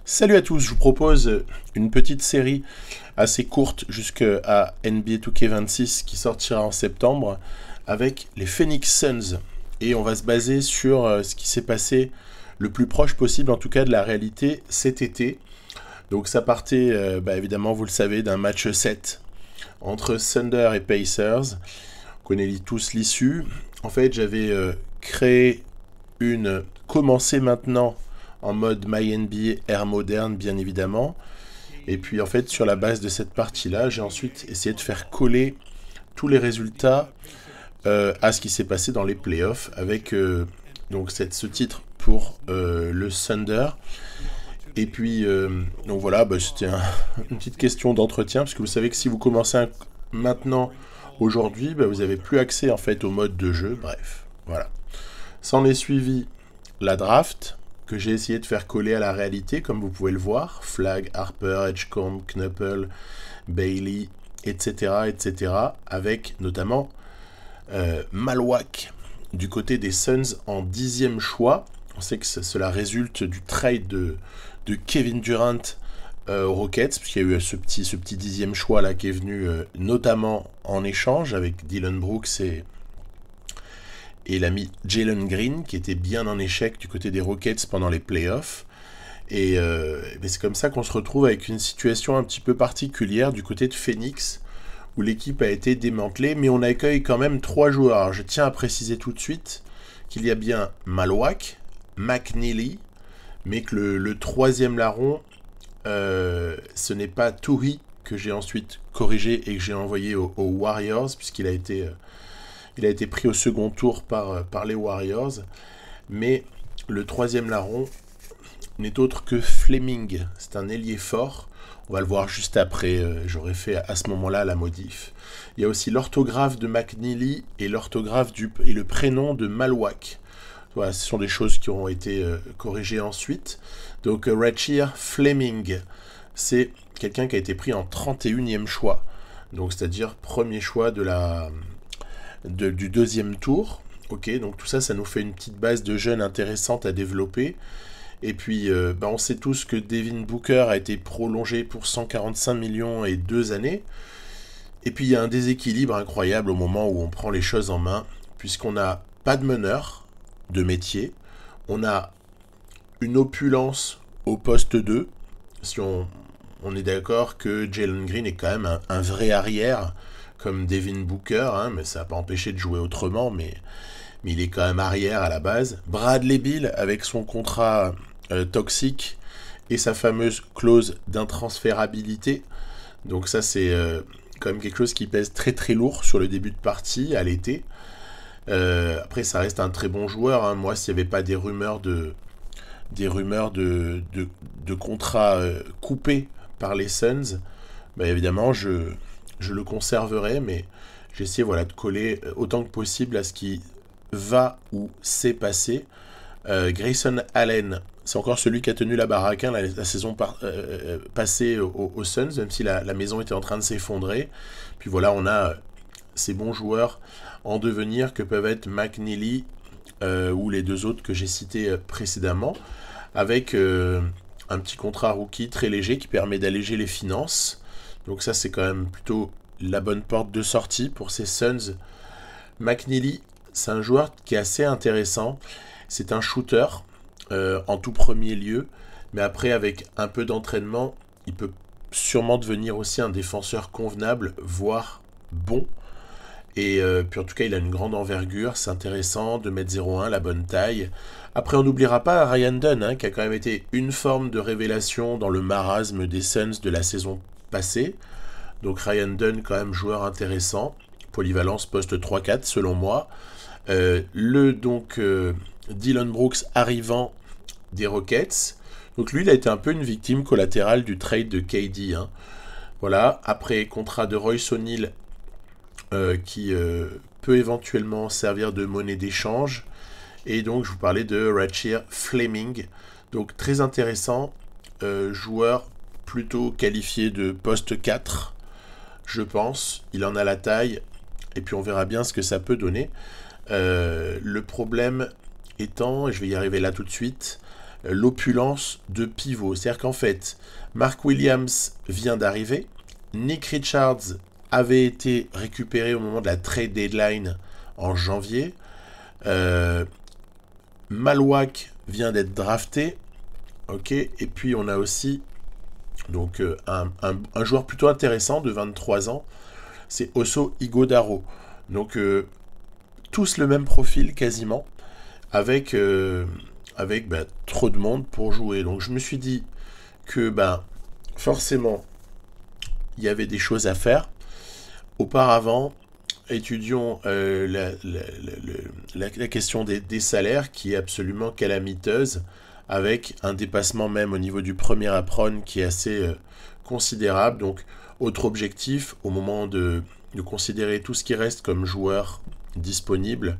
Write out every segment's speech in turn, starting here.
Salut à tous, je vous propose une petite série assez courte jusqu'à NBA 2K26 qui sortira en septembre avec les Phoenix Suns. Et on va se baser sur ce qui s'est passé le plus proche possible en tout cas de la réalité cet été. Donc ça partait évidemment, vous le savez, d'un match 7 entre Thunder et Pacers. On connaît tous l'issue. En fait, j'avais créé une commencer maintenant en mode MyNBA Air moderne, bien évidemment. Et puis, en fait, sur la base de cette partie-là, j'ai ensuite essayé de faire coller tous les résultats à ce qui s'est passé dans les playoffs avec ce titre pour le Thunder. Et puis, donc voilà, c'était une petite question d'entretien, parce que vous savez que si vous commencez maintenant, aujourd'hui, vous n'avez plus accès en fait au mode de jeu. Bref, voilà. S'en est suivi la draft, que j'ai essayé de faire coller à la réalité, comme vous pouvez le voir. Flag, Harper, Edgecombe, Knuppel, Bailey, etc., etc., avec notamment Malwack du côté des Suns en 10e choix. On sait que cela résulte du trade de Kevin Durant aux Rockets, puisqu'il y a eu ce petit 10e choix là qui est venu notamment en échange avec Dylan Brooks et l'ami Jalen Green, qui était bien en échec du côté des Rockets pendant les playoffs. Et c'est comme ça qu'on se retrouve avec une situation un petit peu particulière du côté de Phoenix, où l'équipe a été démantelée, mais on accueille quand même 3 joueurs. Alors, je tiens à préciser tout de suite qu'il y a bien Malwack, McNeely, mais que le troisième larron, ce n'est pas Touhi, que j'ai ensuite corrigé et que j'ai envoyé aux Warriors, puisqu'il a été... il a été pris au second tour par les Warriors. Mais le troisième larron n'est autre que Fleming. C'est un ailier fort. On va le voir juste après. J'aurais fait à ce moment-là la modif. Il y a aussi l'orthographe de McNeely et l'orthographe et le prénom de Malwack. Voilà, ce sont des choses qui auront été corrigées ensuite. Donc Rachir Fleming, c'est quelqu'un qui a été pris en 31e choix. Donc c'est-à-dire premier choix du deuxième tour. Ok, donc tout ça, ça nous fait une petite base de jeunes intéressante à développer. Et puis, on sait tous que Devin Booker a été prolongé pour 145 millions et 2 années. Et puis, il y a un déséquilibre incroyable au moment où on prend les choses en main, puisqu'on n'a pas de meneur de métier. On a une opulence au poste 2. Si on est d'accord que Jalen Green est quand même un vrai arrière, comme Devin Booker, mais ça n'a pas empêché de jouer autrement, mais il est quand même arrière à la base. Bradley Beal, avec son contrat toxique et sa fameuse clause d'intransférabilité. Donc ça, c'est quand même quelque chose qui pèse très très lourd sur le début de partie, à l'été. Après, ça reste un très bon joueur. Moi, s'il n'y avait pas des rumeurs de contrats coupés par les Suns, évidemment, je le conserverai, mais j'essaie de coller autant que possible à ce qui va ou s'est passé. Grayson Allen, c'est encore celui qui a tenu la baraque la saison passée aux Suns, même si la maison était en train de s'effondrer. Puis voilà, on a ces bons joueurs en devenir que peuvent être McNeely ou les deux autres que j'ai cités précédemment, avec un petit contrat rookie très léger qui permet d'alléger les finances. Donc ça, c'est quand même plutôt la bonne porte de sortie pour ces Suns. McNeely, c'est un joueur qui est assez intéressant. C'est un shooter en tout premier lieu, mais après, avec un peu d'entraînement, il peut sûrement devenir aussi un défenseur convenable, voire bon. Et puis en tout cas, il a une grande envergure, c'est intéressant, 2m01, la bonne taille. Après, on n'oubliera pas Ryan Dunn, qui a quand même été une forme de révélation dans le marasme des Suns de la saison passée. Donc Ryan Dunn, quand même joueur intéressant, polyvalence poste 3-4 selon moi. Dylan Brooks arrivant des Rockets. Donc lui, il a été un peu une victime collatérale du trade de KD. Voilà, après contrat de Royce O'Neal qui peut éventuellement servir de monnaie d'échange. Et donc, je vous parlais de Rachir Fleming. Donc, très intéressant. Joueur plutôt qualifié de poste 4, je pense. Il en a la taille. Et puis, on verra bien ce que ça peut donner. Le problème étant, et je vais y arriver là tout de suite, l'opulence de pivot. C'est-à-dire qu'en fait, Mark Williams vient d'arriver, Nick Richards avait été récupéré au moment de la trade deadline en janvier, Malwak vient d'être drafté, ok, et puis on a aussi donc un joueur plutôt intéressant de 23 ans, c'est Oso Ighodaro. Donc tous le même profil quasiment, avec trop de monde pour jouer. Donc je me suis dit que forcément il y avait des choses à faire. Auparavant, étudions la question des salaires qui est absolument calamiteuse, avec un dépassement même au niveau du premier apron qui est assez considérable. Donc autre objectif, au moment de considérer tout ce qui reste comme joueur disponible,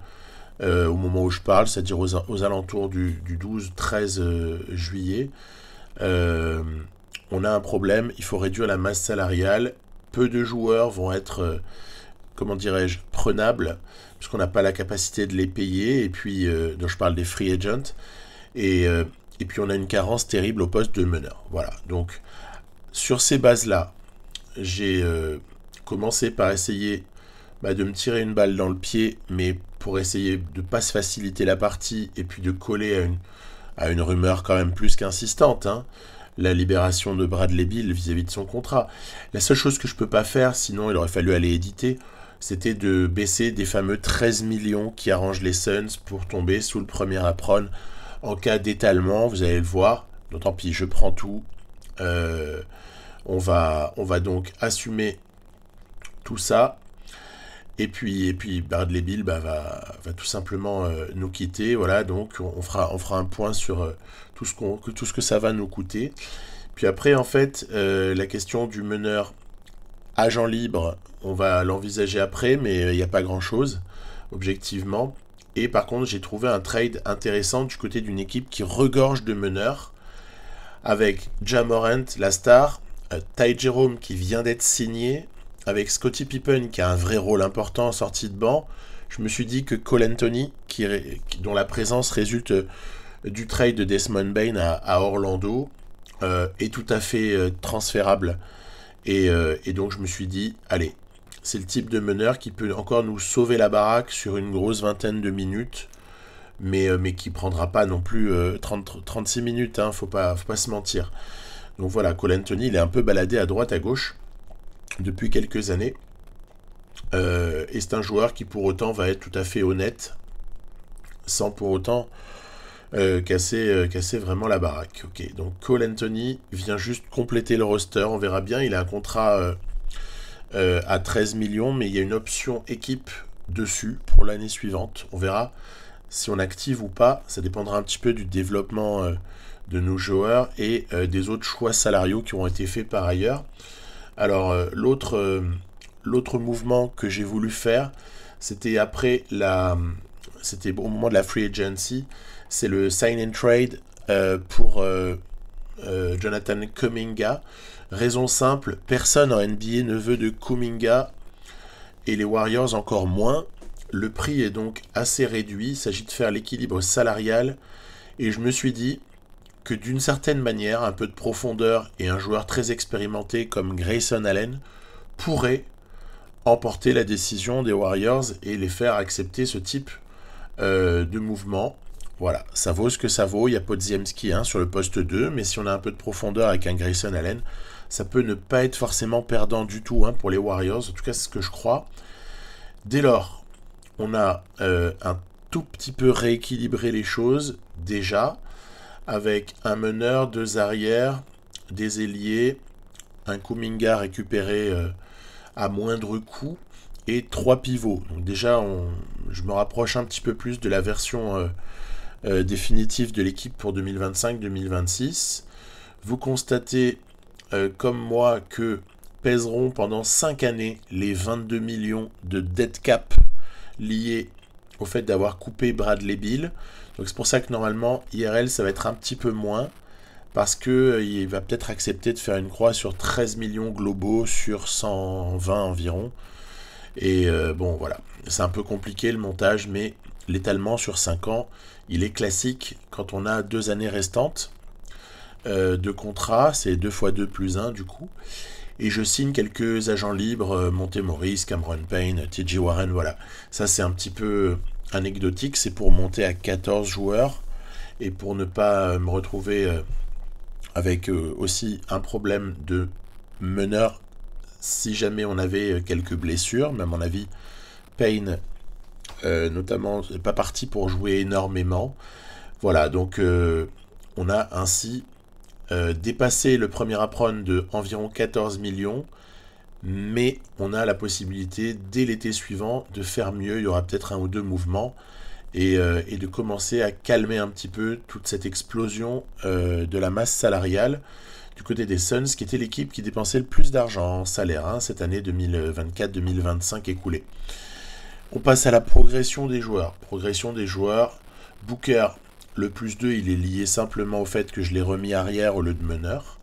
au moment où je parle, c'est-à-dire aux alentours du 12-13 juillet, on a un problème, il faut réduire la masse salariale. Peu de joueurs vont être, prenables, puisqu'on n'a pas la capacité de les payer, et puis, donc je parle des free agents, et puis on a une carence terrible au poste de meneur. Voilà, donc sur ces bases-là, j'ai commencé par essayer de me tirer une balle dans le pied, mais pour essayer de ne pas se faciliter la partie, et puis de coller à une rumeur quand même plus qu'insistante, hein, la libération de Bradley Beal vis-à-vis de son contrat. La seule chose que je peux pas faire, sinon il aurait fallu aller éditer, c'était de baisser des fameux 13 millions qui arrangent les Suns pour tomber sous le premier apron en cas d'étalement, vous allez le voir. Donc tant pis, je prends tout. On va donc assumer tout ça. Et puis Bradley Beal va tout simplement nous quitter. Voilà, donc on fera un point sur tout ce que ça va nous coûter. Puis après, en fait, la question du meneur agent libre, on va l'envisager après, mais il n'y a pas grand-chose, objectivement. Et par contre, j'ai trouvé un trade intéressant du côté d'une équipe qui regorge de meneurs, avec Ja Morant, la star, Ty Jerome qui vient d'être signé, avec Scottie Pippen qui a un vrai rôle important en sortie de banc. Je me suis dit que Cole Anthony, dont la présence résulte du trade de Desmond Bane à Orlando, est tout à fait transférable. Et donc je me suis dit, allez, c'est le type de meneur qui peut encore nous sauver la baraque sur une grosse vingtaine de minutes, mais qui prendra pas non plus 36 minutes, hein, faut pas se mentir. Donc voilà, Cole Anthony, il est un peu baladé à droite à gauche depuis quelques années, et c'est un joueur qui pour autant va être tout à fait honnête, sans pour autant casser vraiment la baraque. Ok, donc Cole Anthony vient juste compléter le roster, on verra bien, il a un contrat à 13 millions, mais il y a une option équipe dessus pour l'année suivante, on verra si on active ou pas, ça dépendra un petit peu du développement de nos joueurs et des autres choix salariaux qui ont été faits par ailleurs. Alors l'autre mouvement que j'ai voulu faire, c'était au moment de la free agency, c'est le sign and trade pour Jonathan Kuminga. Raison simple, personne en NBA ne veut de Kuminga et les Warriors encore moins. Le prix est donc assez réduit, il s'agit de faire l'équilibre salarial et je me suis dit que d'une certaine manière, un peu de profondeur et un joueur très expérimenté comme Grayson Allen pourrait emporter la décision des Warriors et les faire accepter ce type de mouvement. Voilà, ça vaut ce que ça vaut, il y a Podziemski sur le poste 2, mais si on a un peu de profondeur avec un Grayson Allen, ça peut ne pas être forcément perdant du tout pour les Warriors, en tout cas c'est ce que je crois. Dès lors, on a un tout petit peu rééquilibré les choses déjà, avec un meneur, 2 arrières, des ailiers, un Kuminga récupéré à moindre coût et 3 pivots. Donc déjà, je me rapproche un petit peu plus de la version définitive de l'équipe pour 2025-2026. Vous constatez, comme moi, que pèseront pendant 5 années les 22 millions de dead cap liés au fait d'avoir coupé Bradley Beal. Donc c'est pour ça que normalement, IRL, ça va être un petit peu moins, parce qu'il va peut-être accepter de faire une croix sur 13 millions globaux sur 120 environ. Et bon, voilà, c'est un peu compliqué le montage, mais l'étalement sur 5 ans, il est classique quand on a 2 années restantes de contrat, c'est 2 x 2 plus 1 du coup. Et je signe quelques agents libres, Monte-Morris, Cameron Payne, T.J. Warren, voilà. Ça c'est un petit peu anecdotique, c'est pour monter à 14 joueurs et pour ne pas me retrouver avec aussi un problème de meneur si jamais on avait quelques blessures. Mais à mon avis, Payne notamment n'est pas parti pour jouer énormément. Voilà, donc on a ainsi dépassé le premier apron de environ 14 millions, mais on a la possibilité dès l'été suivant de faire mieux. Il y aura peut-être 1 ou 2 mouvements et de commencer à calmer un petit peu toute cette explosion de la masse salariale du côté des Suns, qui était l'équipe qui dépensait le plus d'argent en salaire cette année 2024-2025 écoulée. On passe à la progression des joueurs. Booker, le plus 2, il est lié simplement au fait que je l'ai remis arrière au lieu de meneur.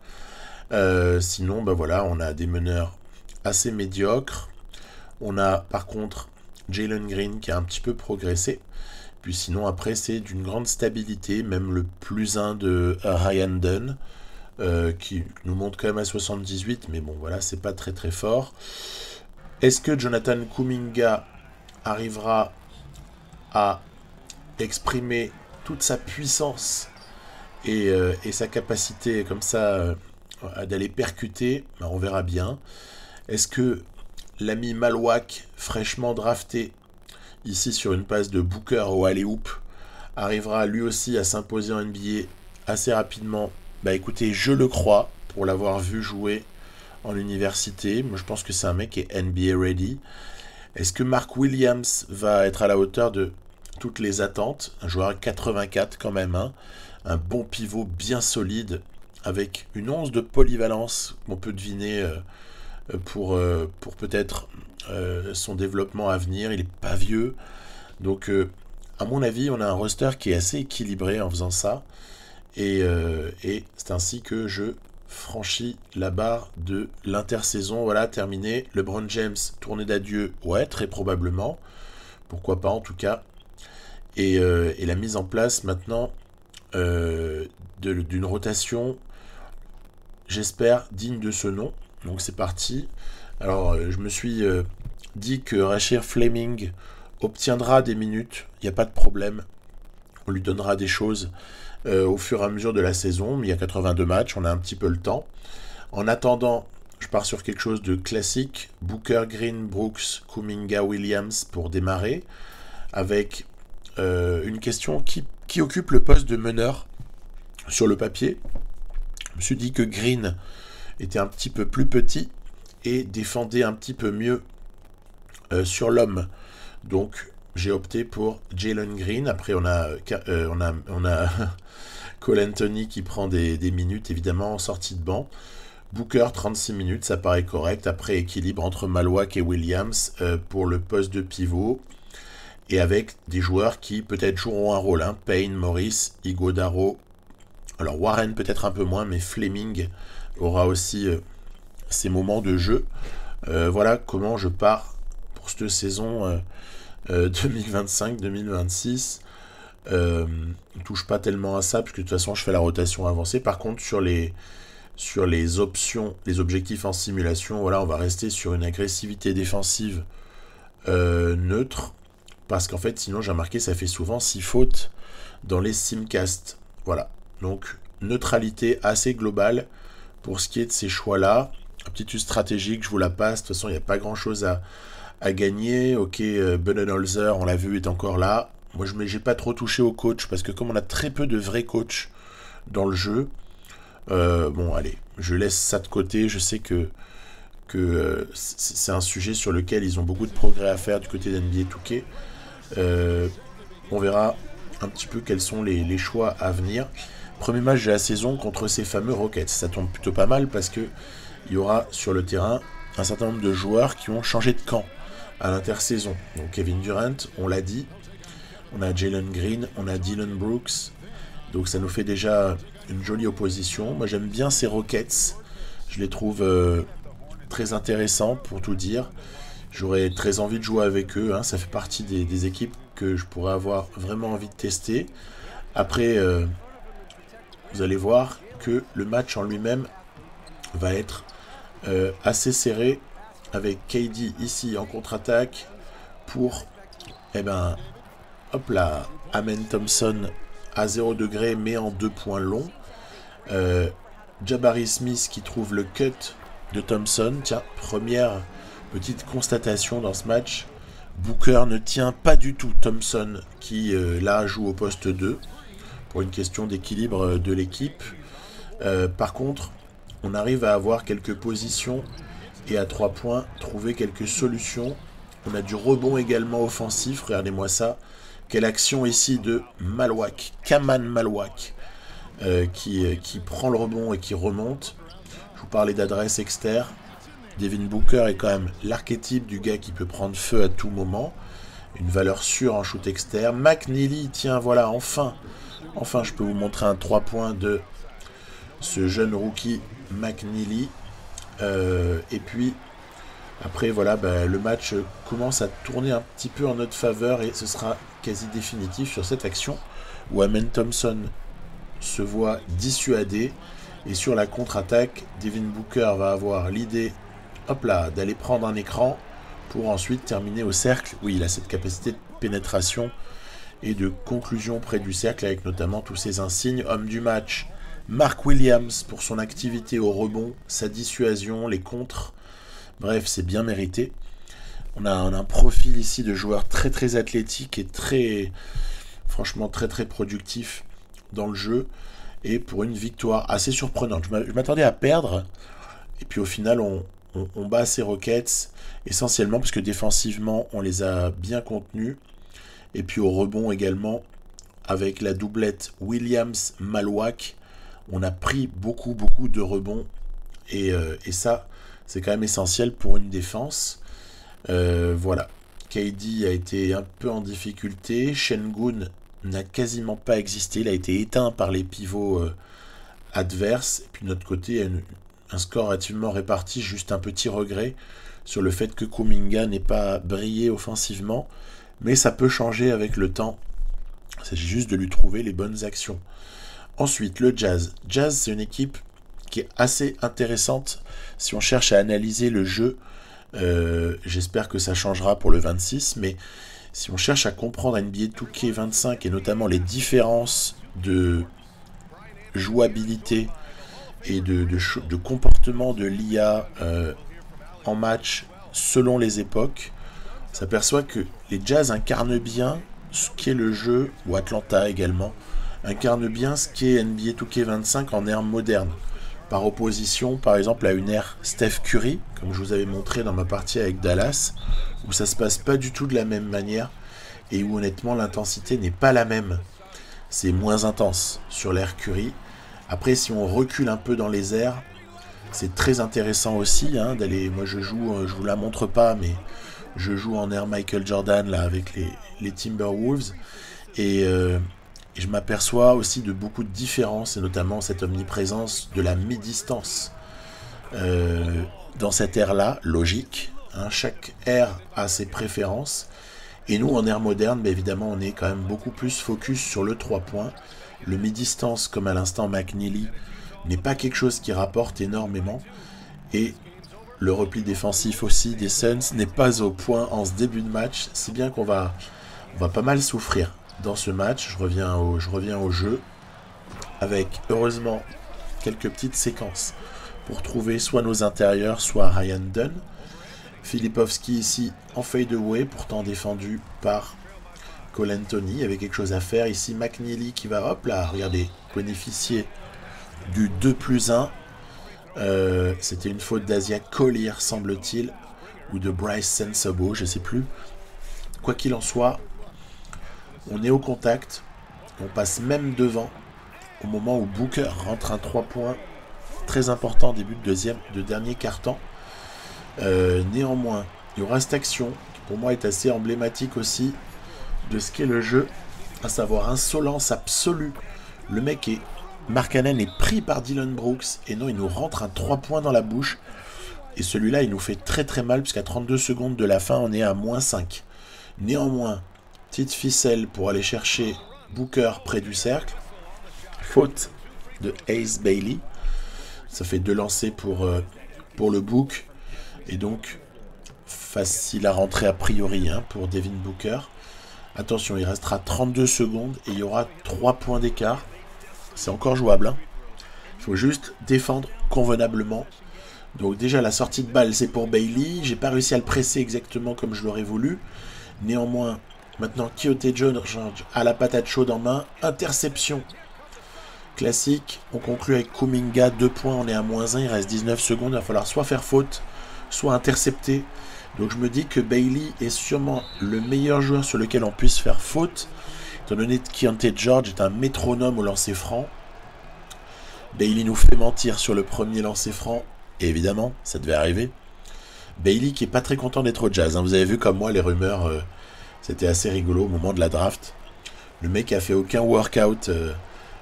Sinon, voilà, on a des meneurs assez médiocres. On a par contre Jalen Green qui a un petit peu progressé. Puis sinon, après, c'est d'une grande stabilité. Même le plus 1 de Ryan Dunn, qui nous monte quand même à 78. Mais bon, voilà, c'est pas très très fort. Est-ce que Jonathan Kuminga arrivera à exprimer toute sa puissance et sa capacité comme ça d'aller percuter? On verra bien. Est-ce que l'ami Malouak, fraîchement drafté ici sur une passe de Booker au alley-oop, arrivera lui aussi à s'imposer en NBA assez rapidement? Écoutez, je le crois, pour l'avoir vu jouer en université. Moi je pense que c'est un mec qui est NBA ready. Est-ce que Mark Williams va être à la hauteur de toutes les attentes? Un joueur à 84 quand même, un bon pivot bien solide, avec une once de polyvalence qu'on peut deviner pour peut-être son développement à venir. Il n'est pas vieux, donc à mon avis on a un roster qui est assez équilibré en faisant ça, et c'est ainsi que je franchis la barre de l'intersaison. Voilà, terminé. LeBron James, tournée d'adieu, ouais, très probablement, pourquoi pas en tout cas, et la mise en place maintenant d'une rotation, j'espère, digne de ce nom. Donc c'est parti. Alors je me suis dit que Rasheed Fleming obtiendra des minutes, il n'y a pas de problème. On lui donnera des choses au fur et à mesure de la saison, mais il y a 82 matchs, on a un petit peu le temps. En attendant, je pars sur quelque chose de classique. Booker, Green, Brooks, Kuminga, Williams pour démarrer, avec une question qui occupe le poste de meneur sur le papier. Je me suis dit que Green était un petit peu plus petit et défendait un petit peu mieux sur l'homme. Donc j'ai opté pour Jalen Green. Après on a Cole Anthony qui prend des minutes évidemment en sortie de banc. Booker 36 minutes, ça paraît correct. Après équilibre entre Malouak et Williams pour le poste de pivot, et avec des joueurs qui peut-être joueront un rôle, Payne, Morris, Iguodaro. Alors Warren peut-être un peu moins, mais Fleming aura aussi ses moments de jeu. Voilà comment je pars pour cette saison 2025-2026. On ne touche pas tellement à ça, puisque de toute façon je fais la rotation avancée. Par contre sur les options, les objectifs en simulation, voilà, on va rester sur une agressivité défensive neutre, parce qu'en fait sinon j'ai remarqué ça fait souvent 6 fautes dans les simcasts. Voilà, donc neutralité assez globale pour ce qui est de ces choix là. Aptitude stratégique, je vous la passe, de toute façon il n'y a pas grand chose à gagner. Ok, Budenholzer, on l'a vu, est encore là. Moi j'ai pas trop touché au coach, parce que comme on a très peu de vrais coachs dans le jeu, bon allez, je laisse ça de côté. Je sais que c'est un sujet sur lequel ils ont beaucoup de progrès à faire du côté d'NBA 2K. On verra un petit peu quels sont les choix à venir. Premier match de la saison contre ces fameux Rockets. Ça tombe plutôt pas mal, parce que il y aura sur le terrain un certain nombre de joueurs qui ont changé de camp à l'intersaison. Donc Kevin Durant, on l'a dit, on a Jalen Green, on a Dylan Brooks, donc ça nous fait déjà une jolie opposition. Moi j'aime bien ces Rockets, je les trouve très intéressants pour tout dire. J'aurais très envie de jouer avec eux, ça fait partie des équipes que je pourrais avoir vraiment envie de tester. Après, vous allez voir que le match en lui-même va être assez serré, avec KD ici en contre-attaque pour, eh ben, hop là, Amen Thompson à 0 degré mais en 2 points longs. Jabari Smith qui trouve le cut de Thompson. Tiens, première petite constatation dans ce match. Booker ne tient pas du tout Thompson qui là joue au poste 2 pour une question d'équilibre de l'équipe. Par contre, on arrive à avoir quelques positions et à 3 points, trouver quelques solutions. On a du rebond également offensif, regardez-moi ça. Quelle action ici de Malwack, Kaman Malwack, qui prend le rebond et qui remonte. Je vous parlais d'adresse externe. Devin Booker est quand même l'archétype du gars qui peut prendre feu à tout moment. Une valeur sûre en shoot externe. McNeely, tiens, voilà, enfin, je peux vous montrer un 3 points de ce jeune rookie McNeely. Et puis, après, voilà, le match commence à tourner un petit peu en notre faveur et ce sera quasi définitif sur cette action où Amen Thompson se voit dissuadé. Et sur la contre-attaque, Devin Booker va avoir l'idée, hop là, d'aller prendre un écran pour ensuite terminer au cercle. Oui, il a cette capacité de pénétration et de conclusion près du cercle avec notamment tous ces insignes. Homme du match, Mark Williams pour son activité au rebond, sa dissuasion, les contres. Bref, c'est bien mérité. On a un profil ici de joueur très très athlétique et franchement très très productif dans le jeu. Et pour une victoire assez surprenante. Je m'attendais à perdre. Et puis au final, on bat ces Rockets. Essentiellement parce que défensivement, on les a bien contenus. Et puis au rebond également, avec la doublette Williams-Malwack, on a pris beaucoup de rebonds. Et ça, c'est quand même essentiel pour une défense. Voilà. KD a été un peu en difficulté. Şengün n'a quasiment pas existé. Il a été éteint par les pivots adverses. Et puis de notre côté, il y a un score relativement réparti. Juste un petit regret sur le fait que Kuminga n'ait pas brillé offensivement. Mais ça peut changer avec le temps. Il s'agit juste de lui trouver les bonnes actions. Ensuite, le Jazz. Jazz, c'est une équipe qui est assez intéressante si on cherche à analyser le jeu. J'espère que ça changera pour le 26, mais si on cherche à comprendre NBA 2K25 et notamment les différences de jouabilité et de comportement de l'IA en match selon les époques, on s'aperçoit que les Jazz incarnent bien ce qu'est le jeu, ou Atlanta également, incarne bien ce qu'est NBA 2K25 en ère moderne. Par opposition, par exemple, à une ère Steph Curry, comme je vous avais montré dans ma partie avec Dallas, où ça se passe pas du tout de la même manière et où honnêtement l'intensité n'est pas la même. C'est moins intense sur l'ère Curry. Après, si on recule un peu dans les airs, c'est très intéressant aussi d'aller. Moi, je joue, je vous la montre pas, mais je joue en ère Michael Jordan là avec les Timberwolves et je m'aperçois aussi de beaucoup de différences, et notamment cette omniprésence de la mi-distance. Dans cette ère-là, logique, chaque ère a ses préférences. Et nous, en ère moderne, évidemment, on est quand même beaucoup plus focus sur le 3 points. Le mi-distance, comme à l'instant McNeely, n'est pas quelque chose qui rapporte énormément. Et le repli défensif aussi des Suns n'est pas au point en ce début de match, si bien qu'on va pas mal souffrir dans ce match. Je reviens au jeu avec heureusement quelques petites séquences pour trouver soit nos intérieurs, soit Ryan Dunn. Filipovski ici en fadeaway, pourtant défendu par Cole Anthony. Il y avait quelque chose à faire ici. McNeely qui va, hop là, regardez, bénéficier du 2+1. C'était une faute d'Asia Collier, semble-t-il, ou de Bryce Sensabaugh, je ne sais plus. Quoi qu'il en soit, on est au contact, on passe même devant au moment où Booker rentre un 3 points très important début de dernier quart-temps. Néanmoins, il y aura cette action qui pour moi est assez emblématique aussi de ce qu'est le jeu, à savoir insolence absolue. Le mec Markkanen est pris par Dillon Brooks et non, il nous rentre un 3 points dans la bouche et celui-là il nous fait très très mal puisqu'à 32 secondes de la fin on est à -5. Néanmoins, Petite ficelle pour aller chercher Booker près du cercle. Faute de Ace Bailey. Ça fait 2 lancers pour le Book. Et donc, facile à rentrer a priori pour Devin Booker. Attention, il restera 32 secondes et il y aura 3 points d'écart. C'est encore jouable. Il faut juste défendre convenablement. Donc déjà, la sortie de balle, c'est pour Bailey. J'ai pas réussi à le presser exactement comme je l'aurais voulu. Néanmoins, maintenant, Keyonte George a la patate chaude en main. Interception classique. On conclut avec Kuminga. 2 points, on est à -1. Il reste 19 secondes. Il va falloir soit faire faute, soit intercepter. Donc je me dis que Bailey est sûrement le meilleur joueur sur lequel on puisse faire faute. Étant donné que Keyonte George est un métronome au lancer franc. Bailey nous fait mentir sur le premier lancer franc. Et évidemment, ça devait arriver. Bailey qui est pas très content d'être au Jazz. Vous avez vu comme moi les rumeurs, c'était assez rigolo au moment de la draft. Le mec a fait aucun workout.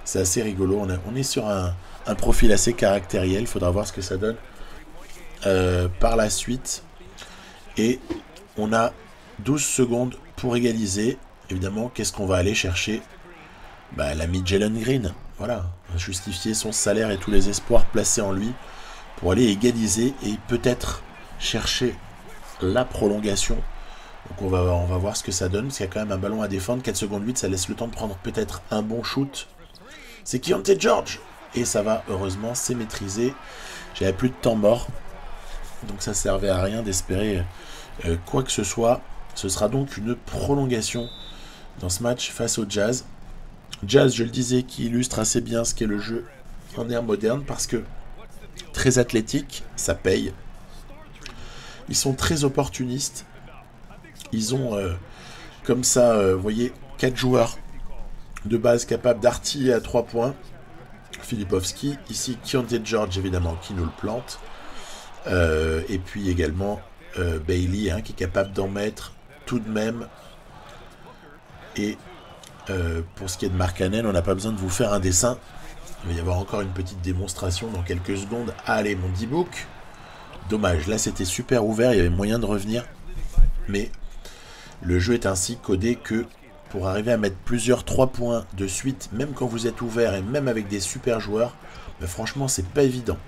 C'est assez rigolo. On est sur un profil assez caractériel. Il faudra voir ce que ça donne par la suite. Et on a 12 secondes pour égaliser. Évidemment, qu'est-ce qu'on va aller chercher? L'ami Jalen Green. Voilà, justifier son salaire et tous les espoirs placés en lui pour aller égaliser et peut-être chercher la prolongation. Donc on va voir ce que ça donne, parce qu'il y a quand même un ballon à défendre. 4 secondes 8, ça laisse le temps de prendre peut-être un bon shoot. C'est Keyonte George. Et ça va, heureusement, c'est maîtrisé. J'avais plus de temps mort. Donc ça servait à rien d'espérer quoi que ce soit. Ce sera donc une prolongation dans ce match face au Jazz. Jazz, je le disais, qui illustre assez bien ce qu'est le jeu en ère moderne, parce que très athlétique, ça paye. Ils sont très opportunistes. Ils ont, comme ça, vous voyez, 4 joueurs de base capables d'artiller à 3 points. Filipovski, ici Keyonte George, évidemment, qui nous le plante. Et puis également Bailey, qui est capable d'en mettre tout de même. Et pour ce qui est de Markkanen, on n'a pas besoin de vous faire un dessin. Il va y avoir encore une petite démonstration dans quelques secondes. Allez, mon D-Book. Dommage, là c'était super ouvert, il y avait moyen de revenir. Mais le jeu est ainsi codé que pour arriver à mettre plusieurs 3 points de suite, même quand vous êtes ouvert et même avec des super joueurs, franchement c'est pas évident.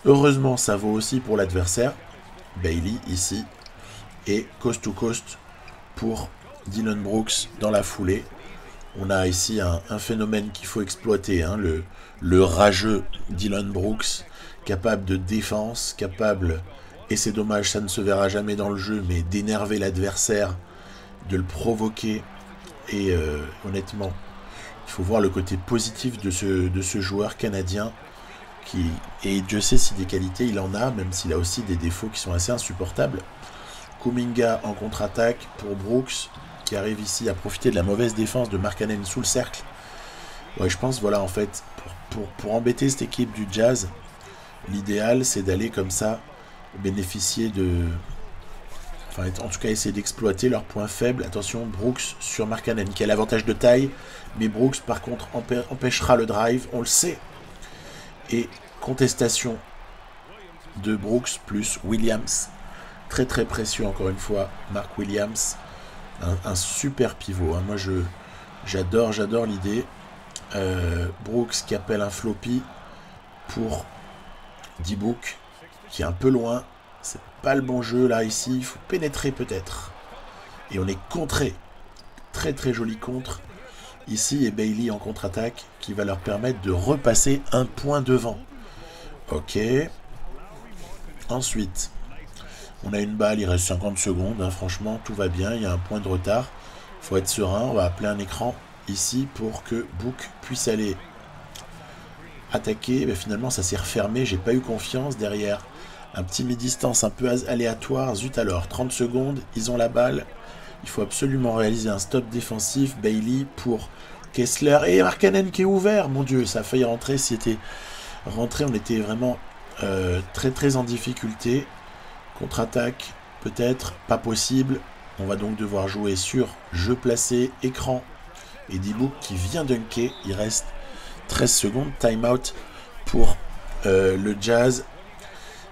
Heureusement ça vaut aussi pour l'adversaire. Bailey ici. Et coast to coast pour Dillon Brooks dans la foulée. On a ici un phénomène qu'il faut exploiter, le rageux Dillon Brooks, capable de défense, capable, et c'est dommage, ça ne se verra jamais dans le jeu, mais d'énerver l'adversaire, de le provoquer, et honnêtement, il faut voir le côté positif de ce joueur canadien, et Dieu sait si des qualités il en a, même s'il a aussi des défauts qui sont assez insupportables. Kuminga en contre-attaque pour Brooks, qui arrive ici à profiter de la mauvaise défense de Markkanen sous le cercle. Ouais, je pense, voilà, en fait, pour embêter cette équipe du Jazz, l'idéal, c'est d'aller comme ça, bénéficier de... Enfin, en tout cas, essayer d'exploiter leurs points faibles. Attention, Brooks sur Markkanen, qui a l'avantage de taille, mais Brooks, par contre, empêchera le drive, on le sait. Et contestation de Brooks plus Williams. Très, très précieux, encore une fois, Mark Williams. Un super pivot. Moi, j'adore l'idée. Brooks qui appelle un floppy pour D-Book, qui est un peu loin. C'est pas le bon jeu, là, ici. Il faut pénétrer, peut-être. Et on est contré. Très, très joli contre. Ici, et Bailey en contre-attaque, qui va leur permettre de repasser un point devant. Ok. Ensuite... on a une balle, il reste 50 secondes, franchement, tout va bien, il y a un point de retard. Il faut être serein, on va appeler un écran ici pour que Book puisse aller attaquer. Mais finalement, ça s'est refermé, j'ai pas eu confiance derrière. Un petit mi-distance un peu aléatoire, zut alors, 30 secondes, ils ont la balle. Il faut absolument réaliser un stop défensif. Bailey pour Kessler et Markkanen qui est ouvert. Mon Dieu, ça a failli rentrer, s'il était rentré, on était vraiment très très en difficulté. Contre-attaque, peut-être, pas possible. On va donc devoir jouer sur jeu placé, écran. Et D-Book qui vient dunker. Il reste 13 secondes. Time-out pour le Jazz.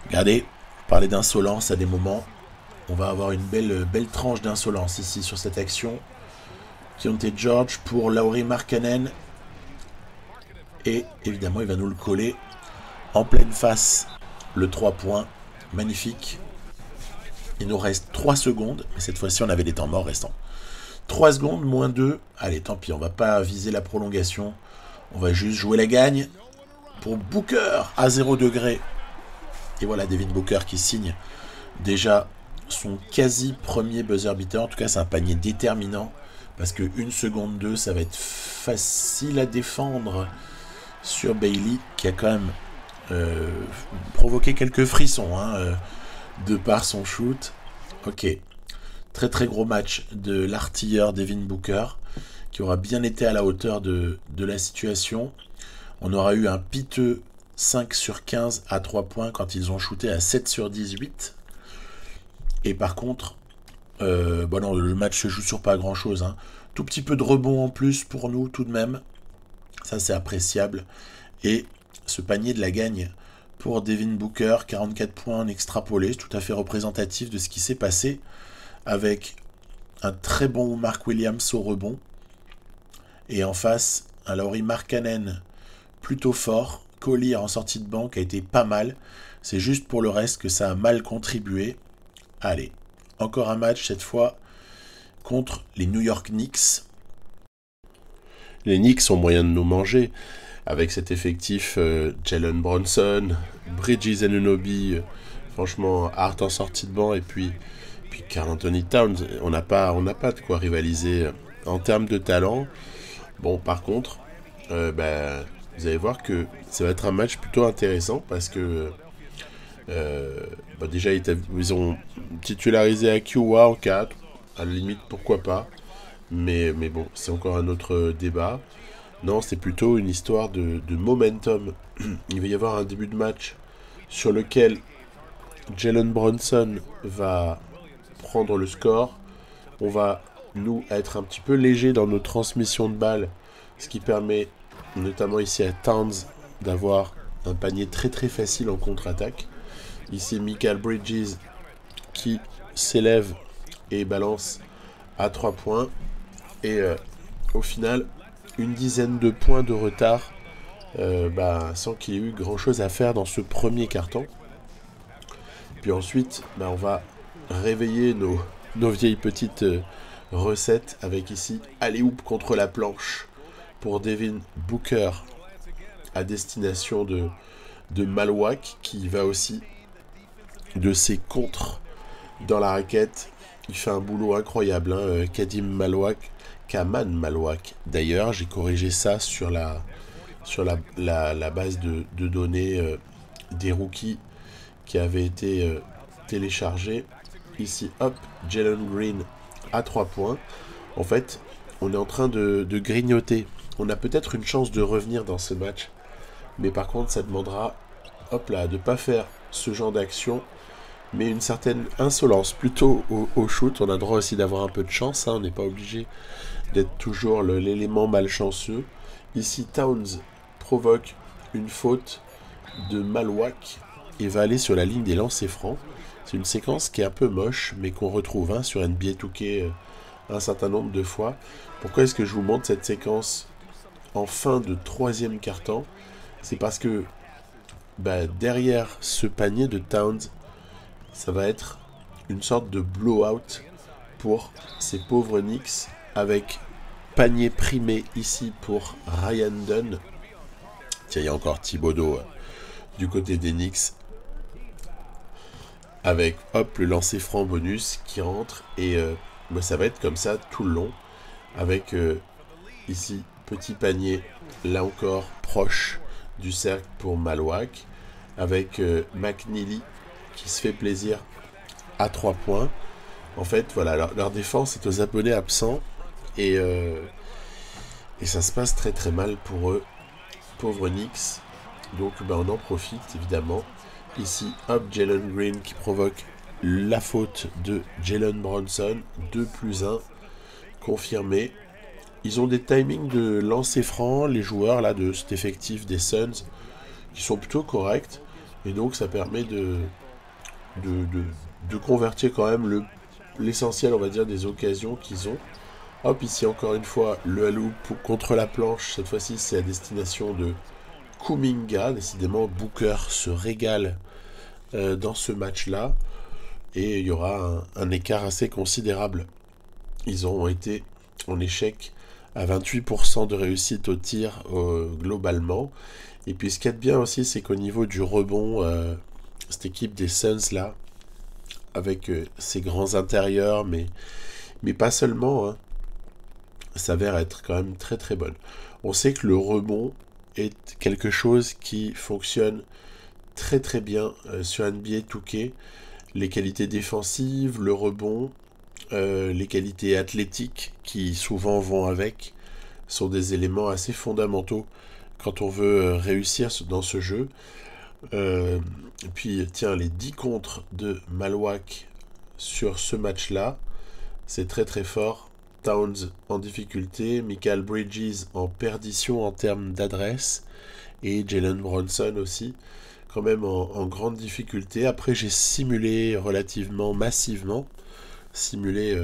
Regardez, parler d'insolence à des moments. On va avoir une belle tranche d'insolence ici sur cette action. Keontae George pour Lauri Markkanen. Et évidemment, il va nous le coller en pleine face. Le 3 points. Magnifique. Il nous reste 3 secondes. Mais cette fois-ci, on avait des temps morts restants. 3 secondes, moins 2. Allez, tant pis, on va pas viser la prolongation. On va juste jouer la gagne. Pour Booker à 0 degré. Et voilà, Devin Booker qui signe déjà son quasi premier buzzer beater. En tout cas, c'est un panier déterminant. Parce que 1 seconde 2, ça va être facile à défendre sur Bailey, qui a quand même provoqué quelques frissons de par son shoot. Ok. Très très gros match de l'artilleur Devin Booker, qui aura bien été à la hauteur de la situation. On aura eu un piteux 5 sur 15 à 3 points quand ils ont shooté à 7 sur 18. Et par contre, bon non, le match se joue sur pas grand chose. Tout petit peu de rebond en plus pour nous tout de même. Ça c'est appréciable. Et ce panier de la gagne pour Devin Booker, 44 points en extrapolé, tout à fait représentatif de ce qui s'est passé, avec un très bon Mark Williams au rebond. Et en face, un Lauri Markkanen plutôt fort. Collier en sortie de banc a été pas mal. C'est juste pour le reste que ça a mal contribué. Allez, encore un match cette fois contre les New York Knicks. Les Knicks ont moyen de nous manger avec cet effectif Jalen Brunson, Bridges Anunoby, franchement Hart en sortie de banc et puis Karl Anthony Towns. On n'a pas de quoi rivaliser en termes de talent. Bon, par contre, vous allez voir que ça va être un match plutôt intéressant parce que déjà ils ont titularisé Akiwa en 4, à la limite pourquoi pas, mais bon, c'est encore un autre débat. Non, c'est plutôt une histoire de momentum. Il va y avoir un début de match sur lequel Jalen Brunson va prendre le score. On va nous être un petit peu léger dans nos transmissions de balles, ce qui permet notamment ici à Towns d'avoir un panier très très facile en contre-attaque. Ici Mikal Bridges qui s'élève et balance à 3 points. Et au final, une dizaine de points de retard sans qu'il y ait eu grand chose à faire dans ce premier quart-temps. Puis ensuite, on va réveiller nos vieilles petites recettes avec ici alley-oop contre la planche pour Devin Booker à destination de Malwack, qui va aussi de ses contres dans la raquette. Il fait un boulot incroyable, Kaman Malwack. D'ailleurs, j'ai corrigé ça sur la base de données des rookies qui avait été téléchargée. Ici, hop, Jalen Green à 3 points. En fait, on est en train de grignoter. On a peut-être une chance de revenir dans ce match. Mais par contre, ça demandera de ne pas faire ce genre d'action, mais une certaine insolence plutôt au shoot. On a le droit aussi d'avoir un peu de chance. On n'est pas obligé d'être toujours l'élément malchanceux. Ici, Towns provoque une faute de Malwack et va aller sur la ligne des lancers francs. C'est une séquence qui est un peu moche, mais qu'on retrouve sur NBA 2K un certain nombre de fois. Pourquoi est-ce que je vous montre cette séquence en fin de troisième quart-temps? C'est parce que derrière ce panier de Towns, ça va être une sorte de blowout pour ces pauvres Knicks, avec panier primé ici pour Ryan Dunn. Tiens, il y a encore Thibodeau du côté des Knicks, avec le lancer franc bonus qui rentre, et ça va être comme ça tout le long, avec ici petit panier, là encore proche du cercle pour Malwack, avec McNeely qui se fait plaisir à 3 points. En fait, voilà, leur défense est aux abonnés absents, et ça se passe très très mal pour eux, pauvres Knicks. Donc on en profite évidemment. Ici, Jalen Green qui provoque la faute de Jalen Brunson, 2+1 confirmé. Ils ont des timings de lancer franc, les joueurs là de cet effectif des Suns, qui sont plutôt corrects, et donc ça permet de convertir quand même l'essentiel, on va dire, des occasions qu'ils ont. Hop, ici encore une fois, le halo contre la planche. Cette fois-ci, c'est à destination de Kuminga. Décidément, Booker se régale dans ce match-là. Et il y aura un écart assez considérable. Ils ont été en échec à 28% de réussite au tir globalement. Et puis ce qu'il y a de bien aussi, c'est qu'au niveau du rebond, cette équipe des Suns là, avec ses grands intérieurs, mais pas seulement, hein, s'avère être quand même très très bonne. On sait que le rebond est quelque chose qui fonctionne très très bien sur NBA 2K. Les qualités défensives, le rebond, les qualités athlétiques qui souvent vont avec sont des éléments assez fondamentaux quand on veut réussir dans ce jeu. Puis tiens, les 10 contres de Malwack sur ce match-là, c'est très très fort. Towns en difficulté, Michael Bridges en perdition en termes d'adresse, et Jalen Bronson aussi, quand même en grande difficulté. Après, j'ai simulé relativement massivement, simulé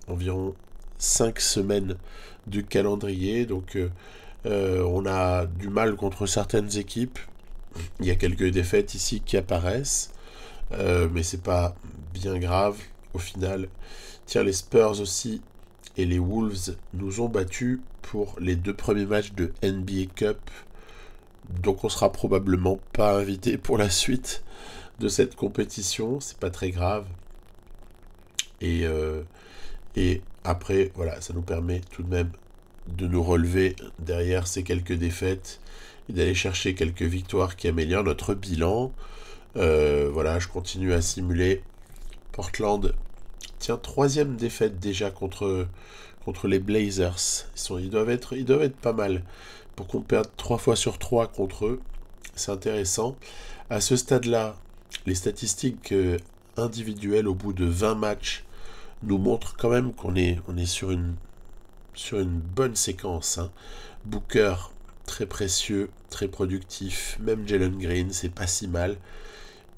environ 5 semaines de calendrier, donc on a du mal contre certaines équipes. Il y a quelques défaites ici qui apparaissent, mais c'est pas bien grave au final. Tiens, les Spurs aussi et les Wolves nous ont battus pour les 2 premiers matchs de NBA Cup. Donc on sera probablement pas invité pour la suite de cette compétition. C'est pas très grave. Et après, voilà, ça nous permet tout de même de nous relever derrière ces quelques défaites et d'aller chercher quelques victoires qui améliorent notre bilan. Voilà, je continue à simuler. Portland, tiens, 3e défaite déjà contre les Blazers. Ils doivent être pas mal pour qu'on perde 3 fois sur 3 contre eux. C'est intéressant. À ce stade-là, les statistiques individuelles au bout de 20 matchs nous montrent quand même qu'on est sur une bonne séquence. Hein. Booker, très précieux, très productif. Même Jalen Green, c'est pas si mal.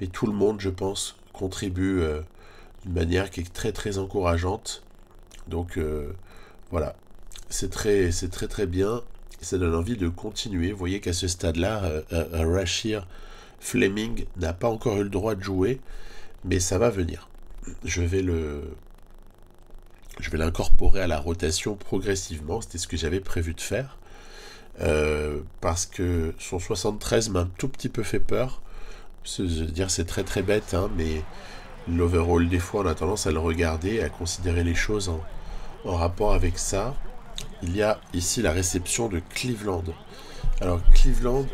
Mais tout le monde, je pense, contribue d'une manière qui est très très encourageante. Donc voilà, c'est très très bien. Et ça donne envie de continuer. Vous voyez qu'à ce stade-là, Rashir Fleming n'a pas encore eu le droit de jouer, mais ça va venir. Je vais l'incorporer à la rotation progressivement. C'était ce que j'avais prévu de faire. Parce que son 73 m'a un tout petit peu fait peur. Je veux dire, c'est très très bête, hein, mais l'overall, des fois, on a tendance à le regarder, à considérer les choses en rapport avec ça. Il y a ici la réception de Cleveland. Alors, Cleveland,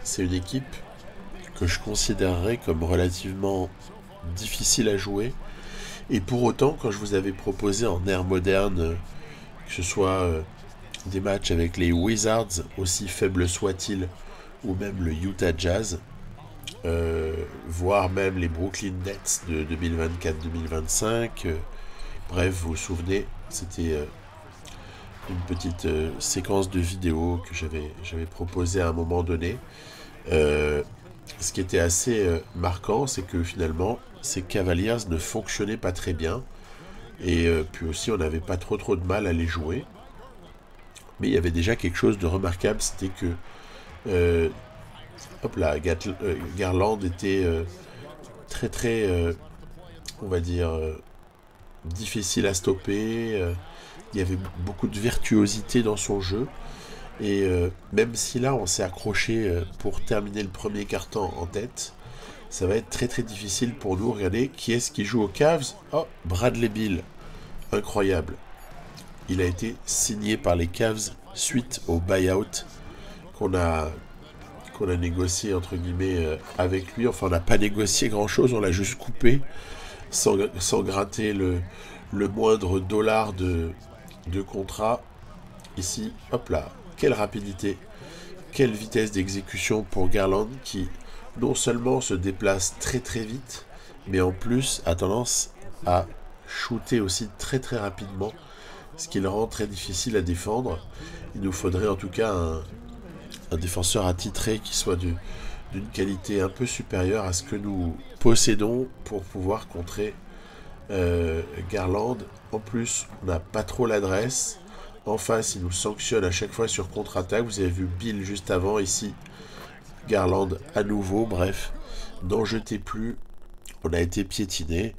c'est une équipe que je considérerais comme relativement difficile à jouer. Et pour autant, quand je vous avais proposé en ère moderne, que ce soit des matchs avec les Wizards, aussi faibles soient-ils, ou même le Utah Jazz, voire même les Brooklyn Nets de 2024-2025. Bref, vous vous souvenez, c'était une petite séquence de vidéos que j'avais proposée à un moment donné. Ce qui était assez marquant, c'est que finalement, ces Cavaliers ne fonctionnaient pas très bien. Et puis aussi, on n'avait pas trop de mal à les jouer. Mais il y avait déjà quelque chose de remarquable, c'était que hop là, Garland était très très, on va dire, difficile à stopper. Il y avait beaucoup de virtuosité dans son jeu. Et même si là on s'est accroché pour terminer le premier quart-temps en tête, ça va être très très difficile pour nous. Regardez, qui est-ce qui joue aux Cavs? Oh, Bradley Beal. Incroyable. Il a été signé par les Cavs suite au buyout qu'on a négocié entre guillemets avec lui. Enfin, on n'a pas négocié grand-chose, on l'a juste coupé sans gratter le moindre dollar de contrat. Ici, hop là, quelle rapidité, quelle vitesse d'exécution pour Garland qui non seulement se déplace très très vite, mais en plus a tendance à shooter aussi très très rapidement, ce qui le rend très difficile à défendre. Il nous faudrait en tout cas un défenseur attitré qui soit d'une qualité un peu supérieure à ce que nous possédons pour pouvoir contrer Garland. En plus, on n'a pas trop l'adresse. En face, il nous sanctionne à chaque fois sur contre-attaque. Vous avez vu Bill juste avant ici. Garland à nouveau. Bref, n'en jetez plus. On a été piétiné.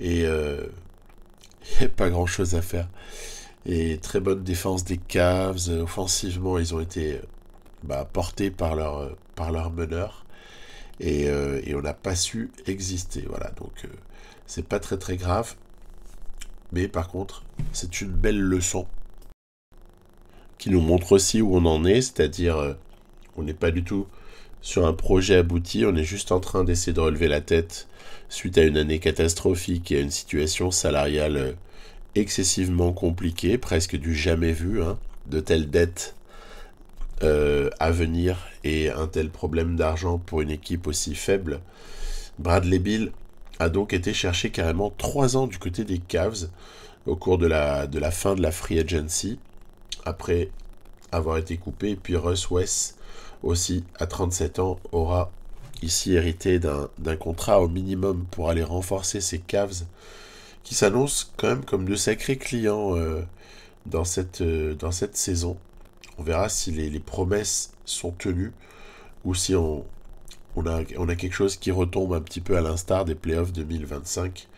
Et il n'y a pas grand-chose à faire. Et très bonne défense des Cavs. Offensivement, ils ont été portés par leur meneur. Et on n'a pas su exister. Voilà, donc c'est pas très très grave. Mais par contre, c'est une belle leçon qui nous montre aussi où on en est, c'est-à-dire on n'est pas du tout sur un projet abouti, on est juste en train d'essayer de relever la tête suite à une année catastrophique et à une situation salariale excessivement compliquée, presque du jamais vu, hein, de telles dettes à venir et un tel problème d'argent pour une équipe aussi faible. Bradley Beal a donc été chercher carrément 3 ans du côté des Cavs au cours de la fin de la free agency, après avoir été coupé. Et puis Russ West aussi, à 37 ans, aura ici hérité d'un contrat au minimum pour aller renforcer ses Cavs, qui s'annoncent quand même comme de sacrés clients dans cette saison. On verra si les promesses sont tenues ou si on a quelque chose qui retombe un petit peu à l'instar des playoffs 2025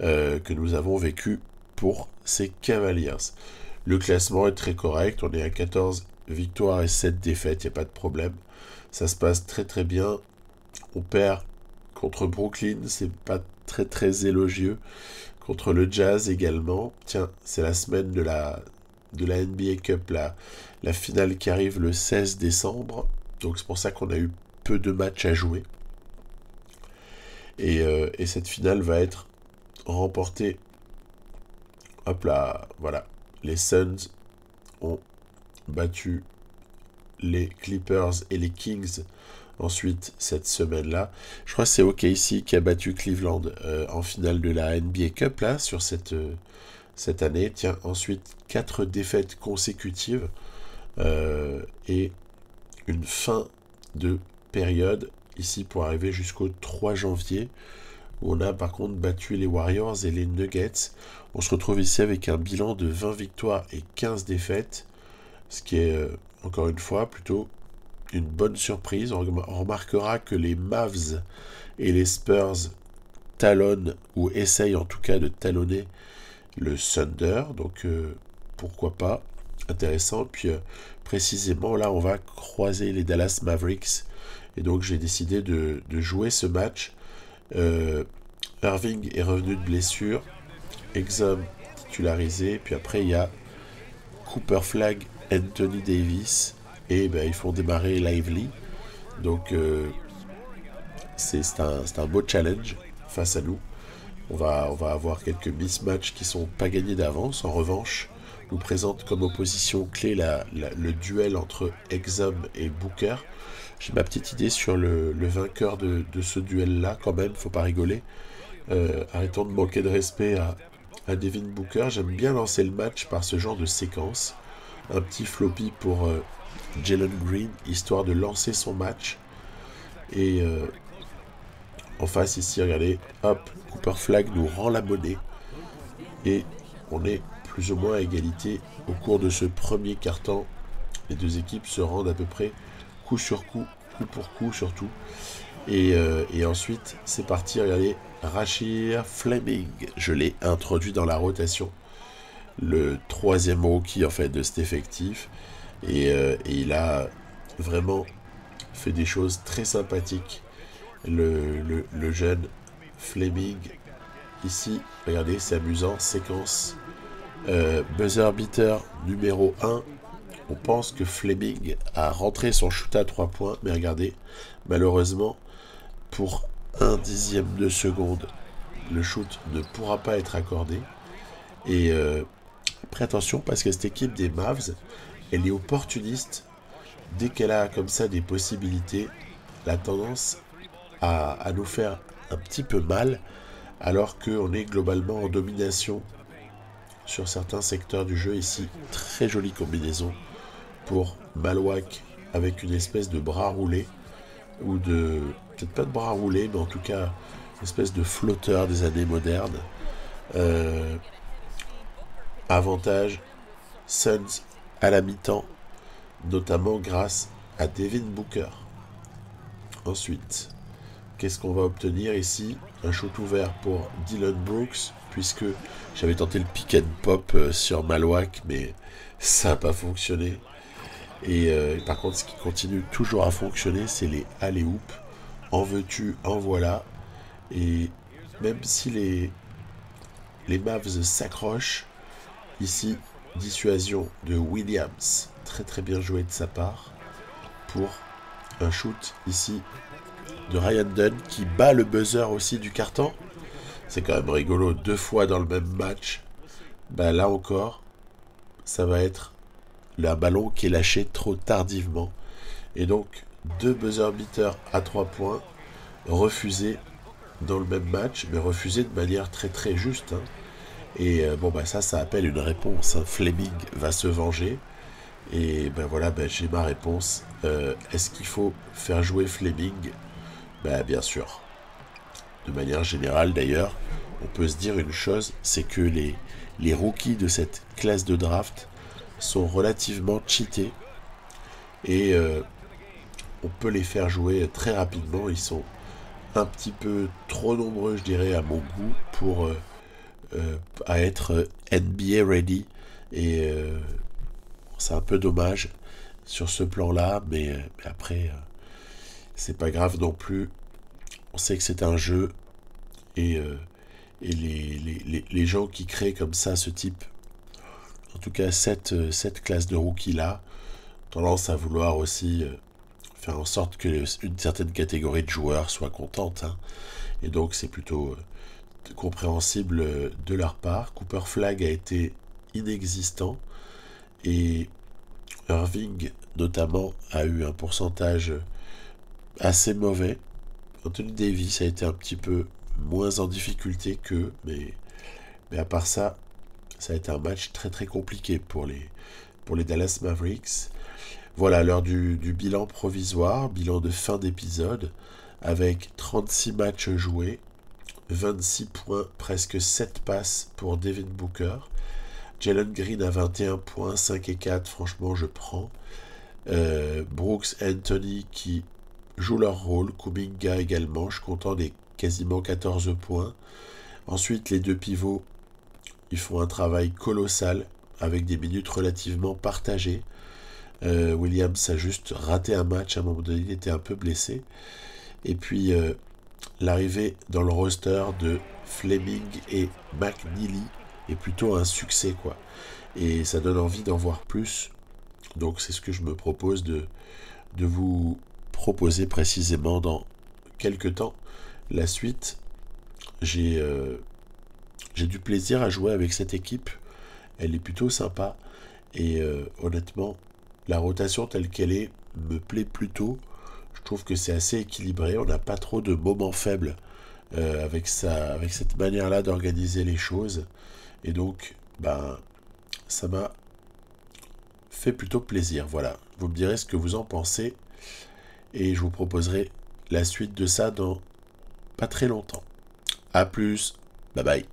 que nous avons vécu pour ces Cavaliers. Le classement est très correct, on est à 14 victoires et 7 défaites, il n'y a pas de problème. Ça se passe très très bien. On perd contre Brooklyn, c'est pas très très élogieux. Contre le Jazz également. Tiens, c'est la semaine de la NBA Cup, la finale qui arrive le 16 décembre. Donc c'est pour ça qu'on a eu peu de matchs à jouer. Et cette finale va être remportée. Hop là, voilà. Les Suns ont battu les Clippers et les Kings ensuite cette semaine-là. Je crois que c'est OKC qui a battu Cleveland en finale de la NBA Cup là, sur cette année. Tiens, ensuite 4 défaites consécutives et une fin de période ici pour arriver jusqu'au 3 janvier où on a par contre battu les Warriors et les Nuggets. On se retrouve ici avec un bilan de 20 victoires et 15 défaites, ce qui est encore une fois plutôt une bonne surprise. On remarquera que les Mavs et les Spurs talonnent ou essayent en tout cas de talonner le Thunder, donc pourquoi pas, intéressant. Puis précisément là on va croiser les Dallas Mavericks et donc j'ai décidé de jouer ce match. Irving est revenu de blessure, Exum titularisé, puis après il y a Cooper Flag, Anthony Davis, et ils font démarrer Lively. Donc c'est un beau challenge face à nous. On va avoir quelques mismatchs qui sont pas gagnés d'avance. En revanche, nous présente comme opposition clé le duel entre Exum et Booker. J'ai ma petite idée sur le vainqueur de ce duel-là, quand même, faut pas rigoler. Arrêtons de manquer de respect à Devin Booker. J'aime bien lancer le match par ce genre de séquence. Un petit floppy pour Jalen Green, histoire de lancer son match. Et en face ici, regardez, hop, Cooper Flag nous rend la monnaie. Et on est plus ou moins à égalité au cours de ce premier quart-temps. Les deux équipes se rendent à peu près coup sur coup, coup pour coup surtout. Et ensuite, c'est parti, regardez, Rasheed Fleming, je l'ai introduit dans la rotation. Le troisième rookie en fait de cet effectif. Et il a vraiment fait des choses très sympathiques. Le jeune Fleming, ici, regardez, c'est amusant, séquence buzzer beater numéro 1. On pense que Fleming a rentré son shoot à 3 points, mais regardez, malheureusement, pour 1/10 de seconde, le shoot ne pourra pas être accordé. Et après, attention, parce que cette équipe des Mavs, elle est opportuniste. Dès qu'elle a comme ça des possibilités, elle a tendance à nous faire un petit peu mal, alors qu'on est globalement en domination sur certains secteurs du jeu. Ici, très jolie combinaison pour Malwack avec une espèce de bras roulé, ou peut-être pas de bras roulé, mais en tout cas une espèce de flotteur des années modernes. Euh, avantage Suns à la mi-temps, notamment grâce à Devin Booker. Ensuite, qu'est-ce qu'on va obtenir ici? Un shoot ouvert pour Dylan Brooks, puisque j'avais tenté le pick and pop sur Malwack, mais ça n'a pas fonctionné. Et par contre, ce qui continue toujours à fonctionner, c'est les alley-oop. En veux-tu, en voilà. Et même si les Mavs s'accrochent, ici, dissuasion de Williams. Très très bien joué de sa part. Pour un shoot ici de Ryan Dunn qui bat le buzzer aussi du carton. C'est quand même rigolo, 2 fois dans le même match. Bah là encore, ça va être un ballon qui est lâché trop tardivement. Et donc, 2 buzzer beaters à 3 points refusés dans le même match, mais refusés de manière très très juste. Hein. Et bon, bah ça appelle une réponse. Hein. Fleming va se venger. Et ben voilà, ben j'ai ma réponse. Est-ce qu'il faut faire jouer Fleming? Ben bien sûr. De manière générale d'ailleurs, on peut se dire une chose, c'est que les rookies de cette classe de draft sont relativement cheatés. Et on peut les faire jouer très rapidement. Ils sont un petit peu trop nombreux, je dirais, à mon goût, pour à être NBA ready. Et c'est un peu dommage sur ce plan-là, mais après, c'est pas grave non plus. On sait que c'est un jeu et les gens qui créent comme ça ce type, en tout cas cette classe de rookies-là, tendance à vouloir aussi faire en sorte que une certaine catégorie de joueurs soit contente. Hein. Et donc c'est plutôt compréhensible de leur part. Cooper Flag a été inexistant et Irving notamment a eu un pourcentage assez mauvais. Anthony Davis a été un petit peu moins en difficulté qu'eux, mais à part ça, ça a été un match très très compliqué pour les Dallas Mavericks. Voilà l'heure du bilan provisoire, bilan de fin d'épisode, avec 36 matchs joués, 26 points, presque 7 passes pour Devin Booker. Jalen Green à 21 points, 5 et 4, franchement je prends. Brooks et Anthony qui jouent leur rôle, Kuminga également, je suis content des quasiment 14 points. Ensuite les deux pivots, ils font un travail colossal avec des minutes relativement partagées. Williams a juste raté un match, à un moment donné il était un peu blessé. Et puis l'arrivée dans le roster de Fleming et McNeely est plutôt un succès quoi. Et ça donne envie d'en voir plus. Donc c'est ce que je me propose de vous proposer précisément dans quelques temps. La suite, j'ai du plaisir à jouer avec cette équipe. Elle est plutôt sympa. Et honnêtement, la rotation telle qu'elle est me plaît plutôt. Je trouve que c'est assez équilibré. On n'a pas trop de moments faibles avec cette manière-là d'organiser les choses. Et donc, ben, ça m'a fait plutôt plaisir. Voilà, vous me direz ce que vous en pensez. Et je vous proposerai la suite de ça dans pas très longtemps. A plus, bye bye.